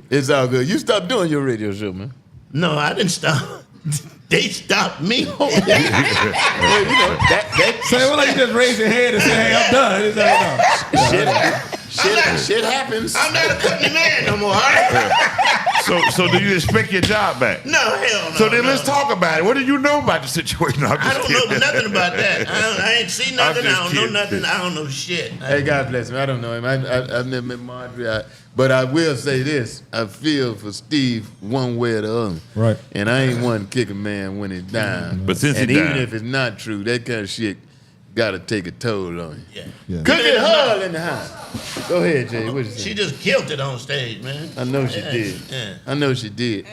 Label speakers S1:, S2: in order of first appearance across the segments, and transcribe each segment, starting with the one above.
S1: It's all good. You stopped doing your radio show, man.
S2: No, I didn't stop. They stopped me.
S1: Well, you know,
S3: So it was like you just raise your hand and say, hey, I'm done. It's
S1: shit happens.
S2: I'm not a company man no more, all right?
S4: So do you expect your job back?
S2: No, hell no.
S4: So then let's talk about it. What do you know about the situation?
S2: I don't know nothing about that. I ain't seen nothing. I don't know nothing. I don't know shit.
S1: Hey, God bless him. I don't know him. I've never met Marjorie. But I will say this. I feel for Steve one way or the other.
S3: Right.
S1: And I ain't one to kick a man when he's down.
S4: But since
S1: and
S4: he's
S1: even
S4: down.
S1: if it's not true, that kind of shit got to take a toll on you.
S2: Yeah.
S1: Cook it hard in the house. Go ahead, Jay. What you say?
S2: She just killed it on stage, man.
S1: I know she did.
S2: Yeah.
S1: I know she did.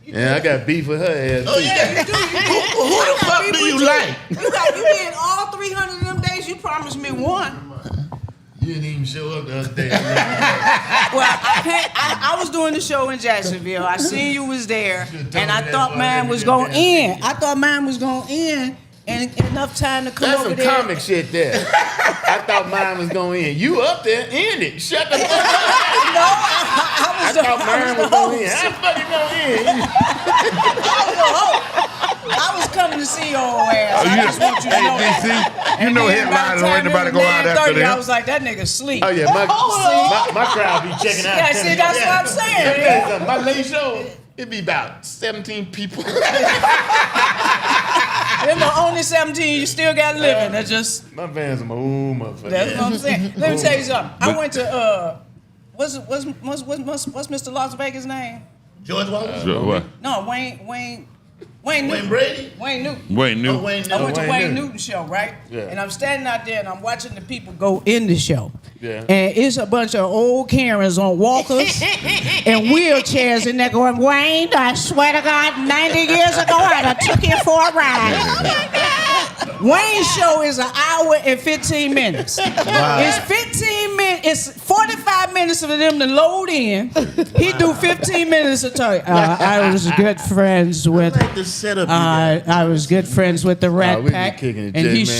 S1: And I got beef with her ass.
S2: Oh, yeah, you do. Who the fuck do you like?
S5: You did all 300 of them days. You promised me one.
S1: You didn't even show up the other day.
S5: Well, I was doing the show in Jacksonville. I seen you was there, and I thought mine was going to end. I thought mine was going to end, and enough time to come
S1: That's
S5: over
S1: some
S5: there.
S1: comic shit there. I thought mine was going to end. You up there, end it. Shut the fuck up.
S5: No, I
S1: thought mine was going to end. How the fuck you going to end?
S5: I was coming to see your old ass. I just want you to know
S4: DC,
S5: that.
S4: you know headliners don't ain't nobody go out after them.
S5: I was like, that nigga sleep.
S1: Oh, yeah, my crowd be checking out.
S5: Yeah, see, that's what I'm saying.
S1: Yeah. My late show, it be about 17 people.
S5: Them the only 17 you still got living. That's just.
S1: My fans are my old motherfucker.
S5: That's what I'm saying. Let me tell you something. I went to what's Mr. Las Vegas' name?
S2: George Wallace?
S4: What?
S5: No, Wayne Newton.
S2: Brady?
S5: Wayne Newton.
S4: Wayne Newton.
S2: Oh, Wayne
S5: I went to
S1: Wayne
S5: Wayne
S1: Newton.
S5: Newton's show, right?
S1: Yeah.
S5: And I'm standing out there and I'm watching the people go in the show.
S1: Yeah.
S5: And it's a bunch of old Karens on walkers and wheelchairs in there going, Wayne, I swear to God, 90 years ago I took you for a ride. Oh my God. Wayne's show is an hour and 15 minutes.
S2: Wow.
S5: It's 15 minutes. It's 45 minutes for them to load in. He do 15 minutes to tell you. I was good friends with.
S2: The setup.
S5: I was good friends with the Rat
S1: we be
S5: Pack,
S1: kicking it,
S5: and
S1: Jay,
S5: he
S1: man.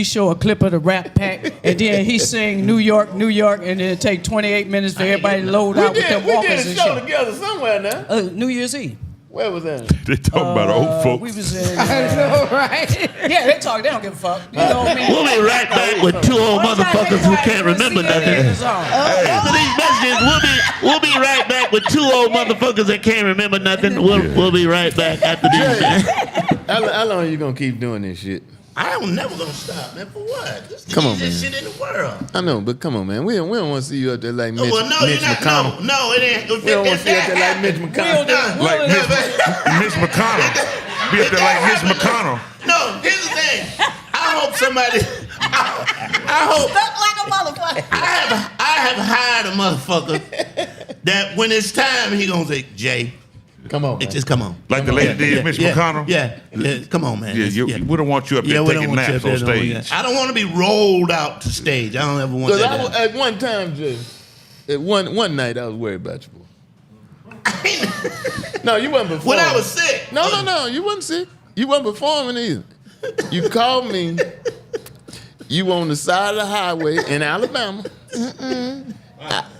S5: show a clip of the Rat Pack, and then he sing New York, New York, and then it take 28 minutes for everybody to load out with their
S1: We
S5: walkers
S1: did a
S5: and
S1: show
S5: shit.
S1: together somewhere now.
S5: New Year's Eve.
S1: Where was that?
S4: They talking about old folks.
S5: We was in. Right? Yeah, they talk. They don't give a fuck. You know what I mean?
S2: We'll be right back with two old motherfuckers who can't remember nothing. After these messages, we'll be right back with two old motherfuckers that can't remember nothing. We'll be right back after these.
S1: How long are you gonna keep doing this shit?
S2: I am never gonna stop, man. For what? This is the
S1: Come on,
S2: easiest
S1: man.
S2: shit in the world.
S1: I know, but come on, man. We don't want to see you up there like Mitch,
S2: Well, no,
S1: Mitch
S2: you're not.
S1: McConnell.
S2: No, it ain't.
S1: We don't want to see you up there like Mitch McConnell.
S4: Like Mitch McConnell. Be up there like Mitch McConnell.
S2: No, here's the thing. I hope somebody. I hope.
S5: Stuck like a motherfucker.
S2: I have hired a motherfucker that when it's time, he gonna say, Jay,
S1: Come on, man.
S2: just come on.
S4: Like the lady did, Mitch McConnell?
S2: Yeah, come on, man.
S4: Yeah, we don't want you up there
S2: we
S4: taking
S2: don't want you
S4: naps
S2: up
S4: on
S2: there,
S4: stage.
S2: I don't want to be rolled out to stage. I don't ever want
S1: Because
S2: that.
S1: at one time, Jay, at one night, I was worried about you, boy. No, you wasn't performing.
S2: When I was sick.
S1: No, you wasn't sick. You wasn't performing either. You called me. You on the side of the highway in Alabama.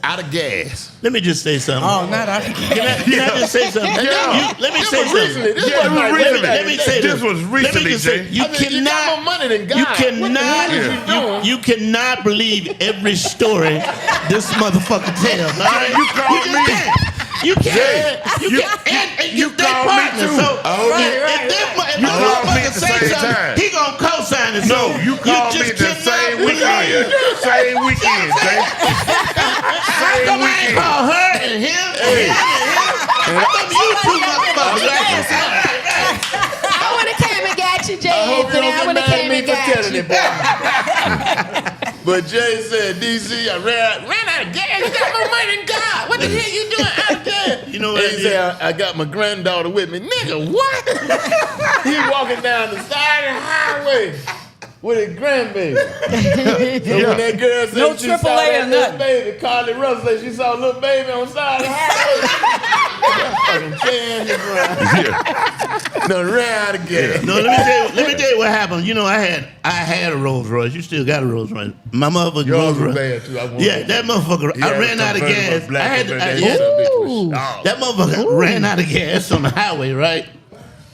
S1: Out of gas.
S2: Let me just say something.
S5: Oh, not I.
S2: Can I just say something? Let me say something.
S1: Recently. This wasn't like
S4: recently.
S2: Let me say
S4: This was recently, Jay.
S2: You
S1: you got more money than God.
S2: You
S1: What the hell is
S2: cannot.
S1: you doing?
S2: You cannot believe every story this motherfucker tells. All right?
S4: You called me.
S2: You can't. You can't. And
S4: you
S2: they
S4: called me
S2: partners.
S4: too.
S2: So
S5: Right.
S2: if
S4: You called me
S2: motherfucker
S4: at the
S2: say
S4: same
S2: something,
S4: time.
S2: he gonna co-sign it.
S4: No, you called me
S2: just
S4: the
S2: cannot
S4: same
S2: believe-
S4: weekend. Same weekend, Jay.
S2: How come I ain't call her and him and him and him? How come you two motherfuckers?
S6: I would have came and got you, Jay
S1: I hope you
S6: Anthony. I
S1: don't
S6: would
S1: get
S6: have
S1: mad at
S6: came
S1: me
S6: and
S1: for
S6: got
S1: telling
S6: you.
S1: it, boy. But Jay said, DC, I ran out of gas. You got more money than God. What the hell you doing out of gas?
S2: You know what
S1: And he said, I got my granddaughter with me. Nigga, what? He walking down the side of the highway with his grandbaby. So when that girl said
S5: No
S1: she saw
S5: AAA or
S1: that little
S5: nothing.
S1: baby, Carly Russell said she saw a little baby on the side of the highway. fucking fan this ride. No, ran out of gas.
S2: No, let me tell you what happened. You know, I had a Rolls Royce. You still got a Rolls Royce. My motherfucker
S1: Yours
S2: Rolls
S1: was
S2: Royce.
S1: bad too.
S2: That motherfucker. I ran out of gas. That motherfucker ran out of gas on the highway, right?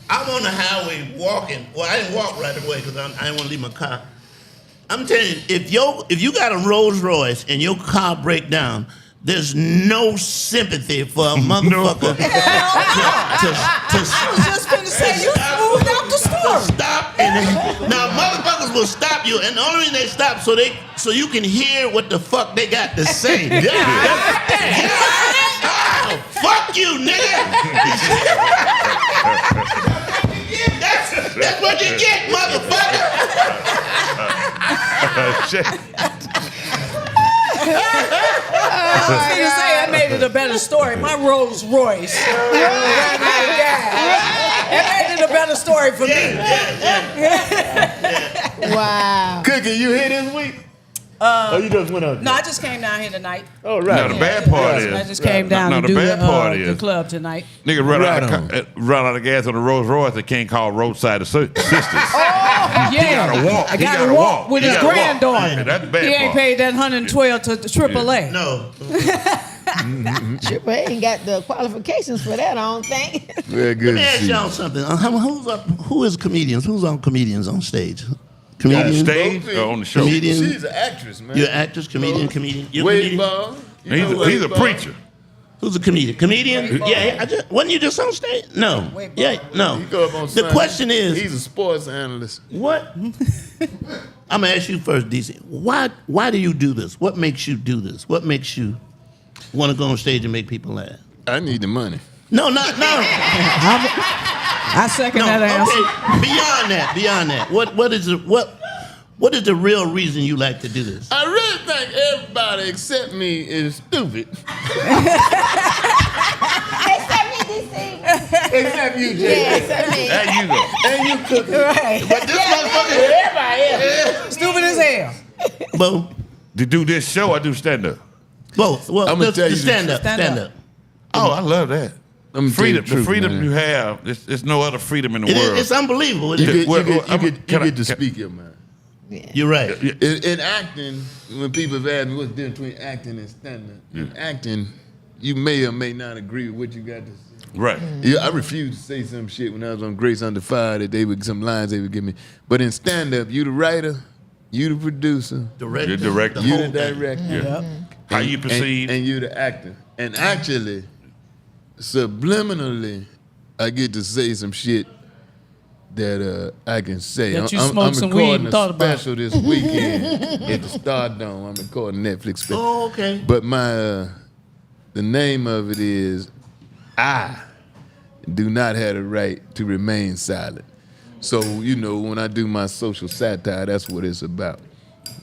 S2: I'm on the highway walking. Well, I didn't walk right away because I didn't want to leave my car. I'm telling you, if you got a Rolls Royce and your car break down, there's no sympathy for a motherfucker
S5: I was just going to say, you moved out the store.
S2: Stop and now motherfuckers will stop you, and the only reason they stop so you can hear what the fuck they got to say. Fuck you, nigga. That's what you get, motherfucker.
S5: I made it a better story. My Rolls Royce. That made it a better story for me.
S6: Wow.
S1: Cookie, you here this week? You just went out there?
S5: No, I just came down here tonight.
S1: Oh, right.
S4: Now, the bad part
S5: I
S4: is,
S5: just came down
S4: no,
S5: to
S4: the
S5: do
S4: bad part
S5: the
S4: is,
S5: club tonight.
S4: nigga run out of gas on the Rolls Royce. They can't call roadside assistance.
S5: Yeah.
S4: He gotta walk.
S5: I gotta walk with his granddaughter.
S4: Yeah, that's the bad
S5: He ain't
S4: part.
S5: paid that 112 to the AAA.
S2: No.
S6: Triple A ain't got the qualifications for that, I don't think.
S1: Very
S2: Let
S1: good
S2: me
S1: to
S2: ask
S1: see
S2: y'all
S1: you.
S2: something. Who is comedians? Who's on comedians on stage? Comedians?
S4: Stage or on the show?
S2: Comedian.
S1: She's an actress, man.
S2: You're actress, comedian. You're a comedian.
S1: Weightball.
S4: He's a preacher.
S2: Who's a comedian? Comedian? Yeah, wasn't you just on stage? No. Yeah, no.
S1: He go up on
S2: The
S1: Sunday.
S2: question is,
S1: He's a sports analyst.
S2: what? I'm gonna ask you first, DC. Why do you do this? What makes you do this? What makes you want to go on stage and make people laugh?
S1: I need the money.
S2: No.
S5: I second that answer.
S2: Okay. Beyond that. What is the real reason you like to do this?
S1: I really think everybody except me is stupid.
S6: Except me, DC.
S1: Except you, Jay.
S6: Yeah, except me.
S4: There you go.
S1: And you cooking.
S5: Right.
S2: But this motherfucker,
S6: Everybody else.
S5: Stupid as hell.
S2: Bo,
S4: To do this show, I do stand up.
S2: both. Well,
S1: I'ma tell you the
S2: stand up.
S5: Stand up.
S4: Oh, I love that.
S1: I'ma tell you
S4: Freedom,
S1: the truth,
S4: the freedom
S1: man.
S4: you have, there's no other freedom in the world.
S2: It's unbelievable.
S1: You get,
S4: Well,
S1: you get,
S4: I'm-
S1: you get,
S4: can
S1: you
S4: I-
S1: get to
S4: can-
S1: speak your mind.
S2: You're right.
S1: In acting, when people have asked me what's the difference between acting and stand-up, in acting, you may or may not agree with what you got to say.
S4: Right.
S1: Yeah, I refused to say some shit when I was on Grace Under Fire that some lines they would give me. But in stand-up, you the writer, you the producer,
S2: Director.
S4: You're director.
S2: the
S1: you
S2: whole
S1: the
S2: thing.
S1: director,
S4: How you perceive.
S1: and you the actor. And actually, subliminally, I get to say some shit that I can say.
S5: That you
S1: I'm
S5: smoked some weed
S1: recording
S5: and
S1: a
S5: thought about.
S1: special this weekend at the Stardome. I'm recording Netflix special.
S2: Oh, okay.
S1: But my the name of it is I do not have the right to remain silent. So, you know, when I do my social satire, that's what it's about.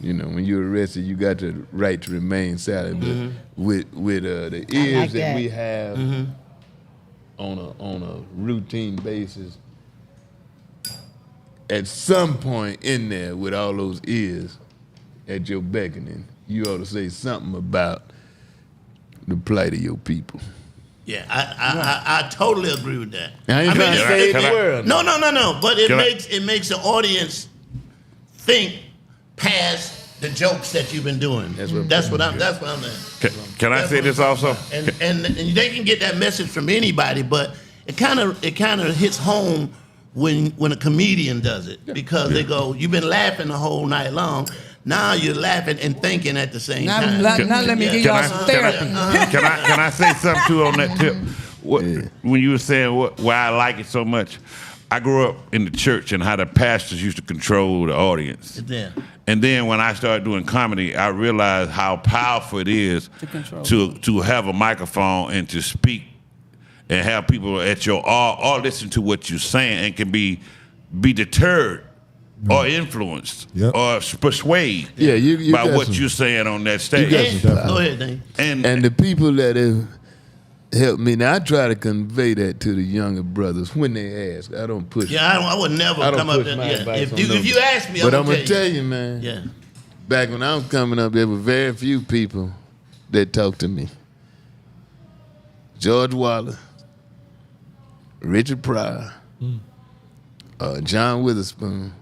S1: You know, when you're arrested, you got the right to remain silent. But with the ears that we have on a routine basis, at some point in there, with all those ears at your beckoning, you ought to say something about the plight of your people.
S2: Yeah, I totally agree with that.
S1: I ain't trying to save the world.
S2: No. But
S4: Can I-
S2: it makes the audience think past the jokes that you've been doing. That's what I'm at.
S4: Can I say this also?
S2: And they can get that message from anybody, but it kind of hits home when a comedian does it, because they go, you've been laughing the whole night long. Now you're laughing and thinking at the same time.
S5: Now let me give y'all some therapy.
S4: Can I say something too on that tip? When you were saying why I like it so much, I grew up in the church and how the pastors used to control the audience.
S2: Yeah.
S4: And then when I started doing comedy, I realized how powerful it is to have a microphone and to speak and have people at your all listen to what you're saying and can be deterred or influenced or persuaded
S1: you
S4: by
S1: got
S4: what
S1: some-
S4: you're saying on that stage.
S2: Go ahead, Dane.
S1: And the people that have helped me, now I try to convey that to the younger brothers when they ask. I don't push.
S2: Yeah, I would never
S1: I don't
S2: come up
S1: push
S2: there.
S1: my
S2: Yeah.
S1: advice on
S2: If you ask me,
S1: but
S2: I'm
S1: I'm
S2: gonna
S1: gonna tell you, man.
S2: Yeah.
S1: Back when I was coming up, there were very few people that talked to me. George Wallace, Richard Pryor, John Witherspoon,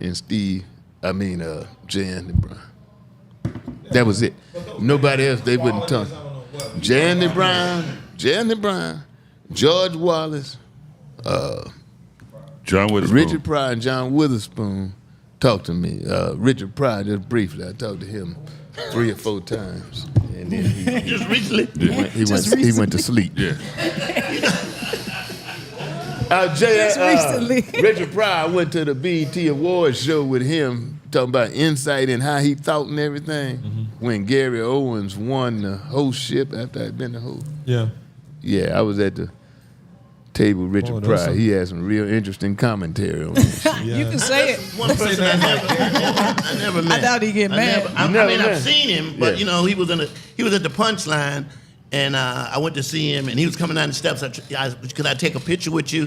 S1: and Jay Andy Brown. That was it. Nobody else, they wouldn't talk. Jay Andy Brown, George Wallace,
S4: John Witherspoon.
S1: Richard Pryor and John Witherspoon talked to me. Richard Pryor, just briefly, I talked to him 3 or 4 times. And then
S2: Just recently.
S1: he went to sleep.
S4: Yeah.
S1: Richard Pryor went to the BET Awards show with him, talking about insight and how he thought and everything. When Gary Owens won the hostship after I'd been the host.
S3: Yeah.
S1: Yeah, I was at the table with Richard Pryor. He had some real interesting commentary on this shit.
S3: Yeah.
S5: You can say it.
S2: One person I never met.
S5: I doubt he'd get mad.
S2: I've seen him, but you know, he was at the Punchline, and I went to see him, and he was coming down the steps. Could I take a picture with you?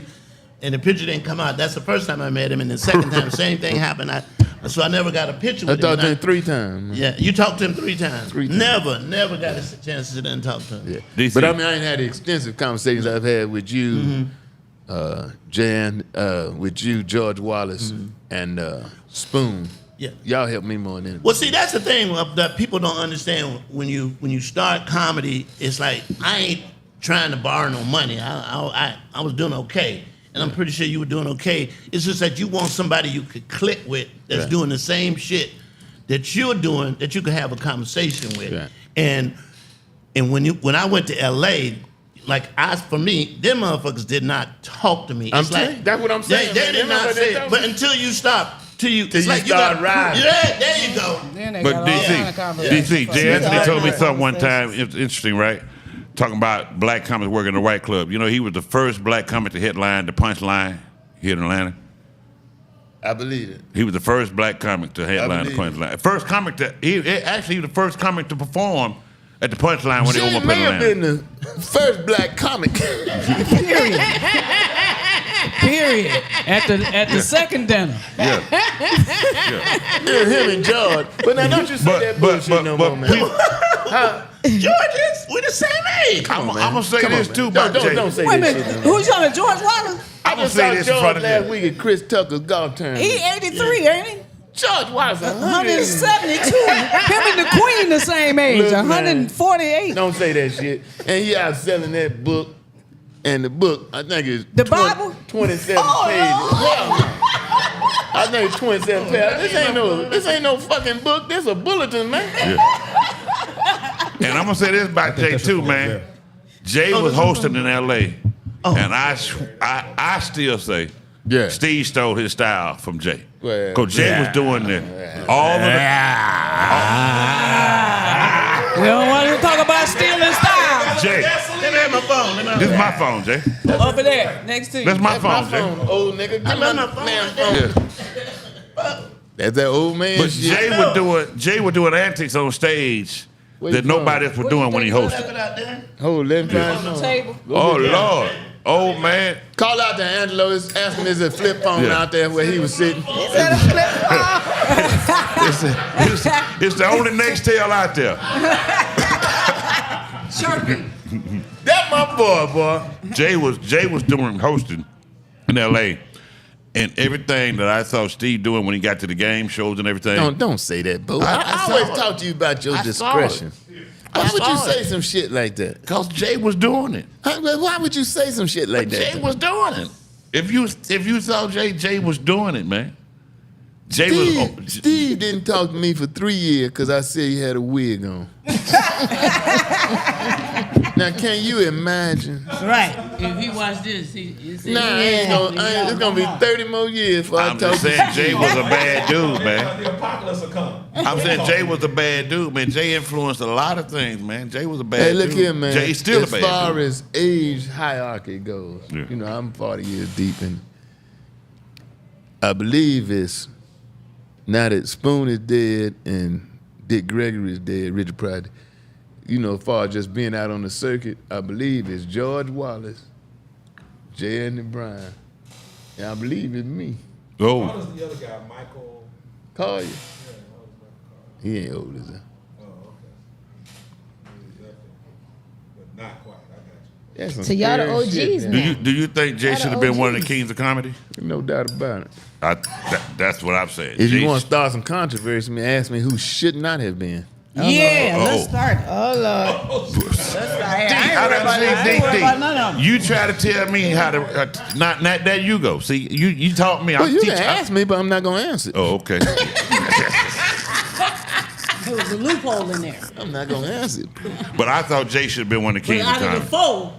S2: And the picture didn't come out. That's the first time I met him, and the second time the same thing happened. So I never got a picture with him.
S1: I talked to him 3 times.
S2: Yeah, you talked to him 3 times.
S1: 3 times.
S2: Never got a chance to sit down and talk to him.
S1: Yeah.
S4: DC.
S1: But I mean, I ain't had the extensive conversations I've had with you, Jan, with you, George Wallace, and Spoon.
S2: Yeah.
S1: Y'all help me more than anybody.
S2: Well, see, that's the thing that people don't understand. When you start comedy, it's like I ain't trying to borrow no money. I was doing okay, and I'm pretty sure you were doing okay. It's just that you want somebody you could click with that's doing the same shit that you're doing, that you could have a conversation with.
S1: Right.
S2: And when I went to LA, like for me, them motherfuckers did not talk to me. It's like
S1: that's what I'm saying.
S2: They did not say it. But until you stop. Till you
S1: start riding.
S2: Yeah, there you go.
S5: Then they
S4: But
S5: got all kind of conversations.
S4: DC, Jay Anthony told me something one time. It's interesting, right? Talking about black comics working the White Club. You know, he was the first black comic to headline the Punchline here in Atlanta.
S1: I believe it.
S4: He was the first black comic to headline the Punchline. First comic he was the first comic to perform at the Punchline when they opened up in
S1: may have
S4: Atlanta.
S1: been the first black comic.
S5: Period. At the second dinner.
S4: Yeah.
S1: Him and George. But now don't you say that bullshit no more, man.
S2: George, we're the same age.
S4: I'm gonna say this too about Jay.
S1: Don't say
S5: Wait a
S1: that
S5: minute.
S1: shit no more.
S5: Who's on the George Wallace?
S1: I
S4: gonna
S1: just
S4: say
S1: saw
S4: this in front
S1: George
S4: of
S1: last
S4: you.
S1: week at Chris Tucker's golf tournament.
S5: He 83, ain't he?
S1: George Wallace,
S5: 172. Him and the Queen the same age.
S1: Look, man.
S5: 148.
S1: Don't say that shit. And he out selling that book. And the book, I think is
S5: The Bible?
S1: 27
S5: Oh,
S1: pages.
S5: no.
S1: I think it's 27 pages. This ain't no fucking book. This a bulletin, man.
S4: And I'm gonna say this about Jay too, man. Jay was hosting in LA, and I still say, Steve stole his style from Jay.
S1: Well,
S4: Cause Jay was doing it. All of the
S5: We don't want to talk about stealing style.
S4: Jay.
S2: Let me have my phone.
S4: This is my phone, Jay.
S5: Over there, next to you.
S4: That's my
S1: my
S4: phone, Jay.
S1: phone, old nigga. Give me my phone.
S4: Yeah.
S1: That's that old man
S4: But
S1: shit.
S4: Jay was doing antics on stage that nobody else was doing when he hosted.
S1: Hold, let me find
S5: On the
S1: some.
S5: table.
S4: Oh Lord, old man.
S1: Call out to Angelo. Ask him, is there a flip phone
S4: Yeah.
S1: out there where he was sitting?
S4: It's the only next tail out there.
S1: That my boy.
S4: Jay was doing hosting in L.A. and everything that I saw Steve doing when he got to the game shows and everything.
S1: Don't say that, boo.
S4: I
S1: I
S4: saw
S1: always
S4: it.
S1: talk to you about your
S4: I saw
S1: discretion. Why would you
S4: saw
S1: say
S4: it.
S1: some shit like that?
S4: Because Jay was doing it.
S1: Why would you say some shit like that?
S4: Jay was doing it. If you saw Jay was doing it, man.
S1: Steve didn't talk to me for 3 years because I said he had a wig on. Now, can you imagine?
S7: Right. If he watched this, he said,
S1: Nah, it's gonna be 30 more years before I
S4: I'm
S1: talk
S4: just
S1: to
S4: saying Jay was a bad dude, man.
S3: The apocalypse will come.
S4: I'm saying Jay was a bad dude, man. Jay influenced a lot of things, man. Jay was a bad
S1: Hey,
S4: dude.
S1: look here, man.
S4: Jay's still
S1: as
S4: a bad
S1: far
S4: dude.
S1: as age hierarchy goes,
S4: Yeah.
S1: you know, I'm 40 years deep, and I believe it's now that Spoon is dead and Dick Gregory is dead, Richard Pryor, you know, as far as just being out on the circuit, I believe it's George Wallace, Jay Andy Brown, and I believe it's me.
S4: Oh,
S3: What was the other guy, Michael?
S1: Call you.
S3: Yeah, that was Michael Carter.
S1: He ain't old as that.
S3: Oh, okay. But not quite. I got you.
S1: That's some
S6: So y'all the
S1: serious shit,
S6: OGs
S1: man.
S6: now.
S4: Do you think Jay should have been one of the kings of comedy?
S1: No doubt about it.
S4: That's what I'm saying.
S1: If
S4: Jay
S1: you want to start some controversy, ask me who should not have been.
S5: Yeah, let's
S4: Uh-oh.
S5: start.
S6: Oh Lord.
S5: Let's start. I ain't
S4: I
S5: worried about that. I ain't worried about none of them.
S4: You try to tell me how to not there you go. See, you taught me.
S1: Well,
S4: I'm
S1: you
S4: teaching.
S1: can ask me, but I'm not gonna answer.
S4: Oh, okay.
S5: There was a loophole in there.
S1: I'm not gonna answer.
S4: But I thought Jay should have been one of the
S5: But
S4: kings of
S5: out of
S4: comedy.
S5: the four,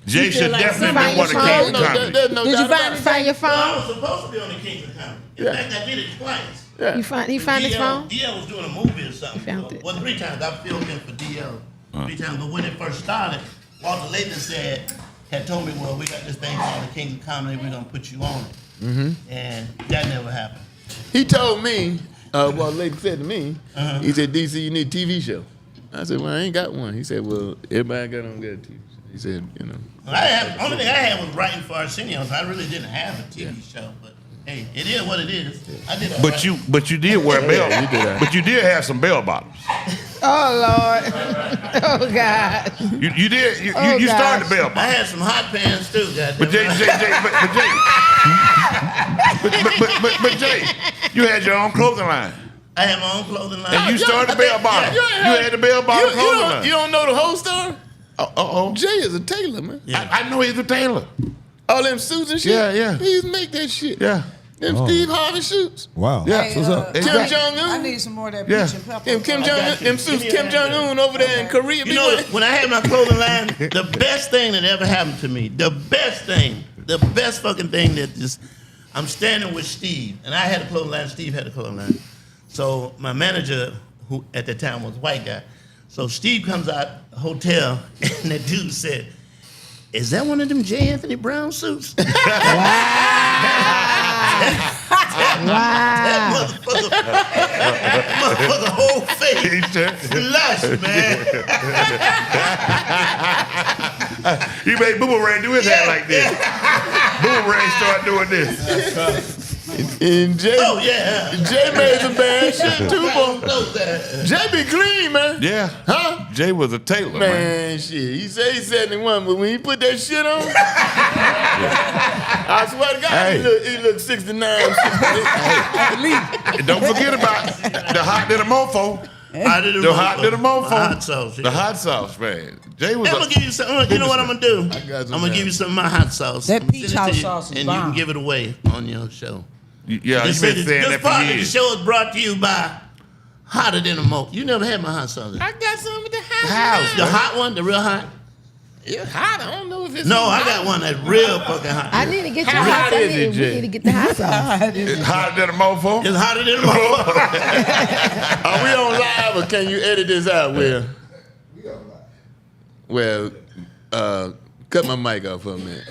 S4: Jay
S5: you feel
S4: should
S5: like
S4: definitely
S6: somebody
S4: been one of the
S6: found
S4: kings of
S6: it?
S4: comedy.
S1: There's no
S6: Did you
S1: doubt about
S6: find your
S2: I
S6: phone?
S2: was supposed to be on the Kings of Comedy. In
S1: Yeah.
S2: fact, I did it twice.
S1: Yeah.
S6: He found his phone?
S2: DL was doing a movie or something.
S6: found it.
S2: Well, 3 times. I filled in for DL. 3 times. But when it first started, Walter Layton had told me, well, we got this thing called the Kings of Comedy. We're going to put you on it. Mm-hmm. And that never happened.
S1: He told me, well, lady said to me, he said, DC, you need a TV show. I said, well, I ain't got one. He said, well, everybody got on good TV show. He said, you know.
S2: The only thing I had was writing for Arsenio, so I really didn't have a TV show. But hey, it is what it is. I did all right.
S4: But you did wear bell.
S1: you did that.
S4: But you did have some bell bottoms.
S6: Oh Lord. Oh God.
S4: You did. You
S6: Oh,
S4: started the bell
S2: I
S4: bottoms.
S2: had some hot pants too, goddamn.
S4: But Jay, you had your own clothing line.
S2: I had my own clothing line.
S4: And you started the bell bottom. You had the bell bottom clothing line.
S1: You don't know the whole story?
S4: Uh-oh.
S1: Jay is a tailor, man.
S4: I know he's a tailor.
S1: All them suits and shit.
S4: Yeah.
S1: He used to make that shit.
S4: Yeah.
S1: Them Steve Harvey suits.
S3: Wow.
S4: Yeah.
S3: That's what's up.
S1: Kim
S4: Exactly.
S1: Jong
S5: I
S1: Un.
S5: need some more of that
S4: Yeah.
S5: peach and pepper.
S1: Them Kim
S2: I
S1: Jong
S2: got
S1: Un.
S2: you.
S1: Them suits
S2: Give me a
S1: Kim Jong Un over there in Korea.
S2: You know, when I had my clothing line, the best thing that ever happened to me, the best fucking thing that just, I'm standing with Steve, and I had a clothing line, Steve had a clothing line. So my manager, who at the time was a white guy, so Steve comes out the hotel, and the dude said, is that one of them J. Anthony Brown suits? That motherfucker whole face flushed, man.
S4: He made Boomerang do his hat like this. Boomerang started doing this.
S1: And Jay,
S2: Oh, yeah.
S1: Jay made some bad shit too, boy.
S2: Knows that.
S1: Jay be clean, man.
S4: Yeah.
S1: Huh?
S4: Jay was a tailor, man.
S1: Man, shit. He said he's 71, but when he put that shit on, I swear to God,
S4: Hey.
S1: he looked 69, 68.
S4: And don't forget about the hot little mofo. The hot little mofo.
S2: Hot sauce.
S4: The hot sauce, man. Jay was
S2: I'm gonna give you some. You know what I'm gonna do?
S1: I got some
S2: I'm gonna give you some of my hot sauce.
S5: That
S2: I'm gonna
S5: peach
S2: send it to
S5: hot
S2: you,
S5: sauce is
S2: and
S5: bomb.
S2: you can give it away on your show.
S4: Yeah, you've been saying
S2: this
S4: that for
S2: part of the
S4: years.
S2: show is brought to you by Hotter Than a Moke. You never had my hot sauce.
S1: I got some of the
S4: House.
S2: The hot one, the real hot.
S1: It's hot. I don't know if it's
S2: No, I got one that's real fucking hot.
S6: I need to get your
S1: How
S6: hot
S1: hot
S6: sauce.
S1: is it,
S6: We
S1: Jay?
S6: need to get the hot sauce.
S4: It's hotter than a mofo.
S2: It's hotter than a moke.
S1: Are we on live or can you edit this out, Will? Well, cut my mic off for a minute.